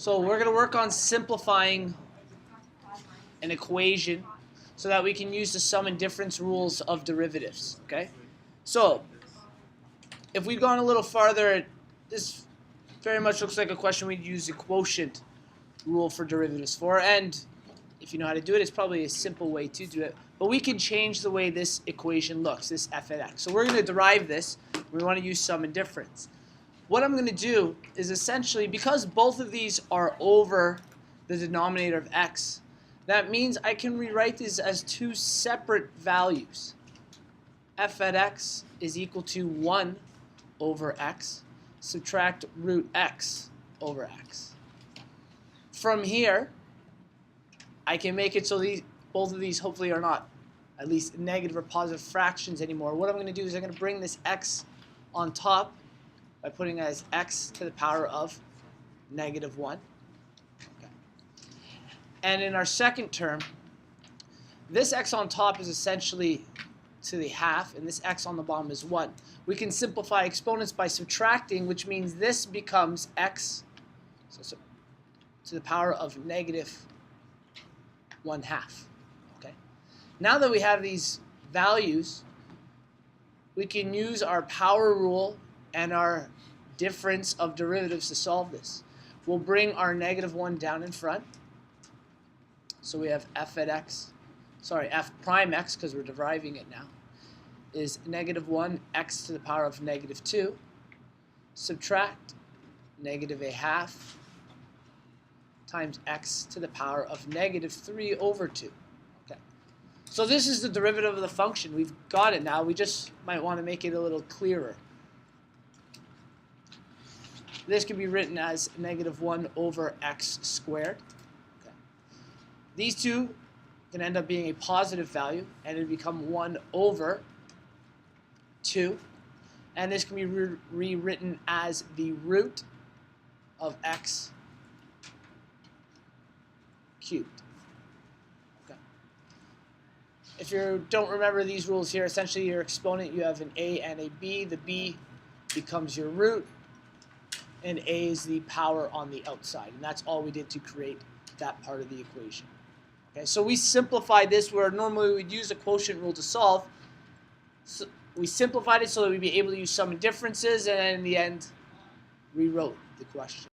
So we're going to work on simplifying an equation so that we can use the sum and difference rules of derivatives. Okay? So if we've gone a little farther, this very much looks like a question we'd use the quotient rule for derivatives for. And if you know how to do it, it's probably a simple way to do it. But we can change the way this equation looks, this f at x. So we're going to derive this. We want to use sum and difference. What I'm going to do is essentially, because both of these are over the denominator of x, that means I can rewrite these as two separate values. F at x is equal to 1 over x, subtract root x over x. From here, I can make it so both of these hopefully are not at least negative or positive fractions anymore. What I'm going to do is I'm going to bring this x on top by putting it as x to the power of negative 1. Okay. And in our second term, this x on top is essentially to the half, and this x on the bottom is 1. We can simplify exponents by subtracting, which means this becomes x to the power of negative 1/2. Okay. Now that we have these values, we can use our power rule and our difference of derivatives to solve this. We'll bring our negative 1 down in front. So we have f prime x, because we're deriving it now, is negative 1 x to the power of negative 2. Subtract negative 1/2 times x to the power of negative 3 over 2. Okay. So this is the derivative of the function. We've got it now. We just might want to make it a little clearer. This can be written as negative 1 over x squared. Okay. These two can end up being a positive value, and it become 1 over 2. And this can be rewritten as the root of x cubed. Okay. If you don't remember these rules here, essentially your exponent, you have an a and a b. The b becomes your root, and a is the power on the outside. And that's all we did to create that part of the equation. Okay, so we simplified this where normally we'd use a quotient rule to solve. So we simplified it so that we'd be able to use sum and differences, and then in the end, rewrote the question.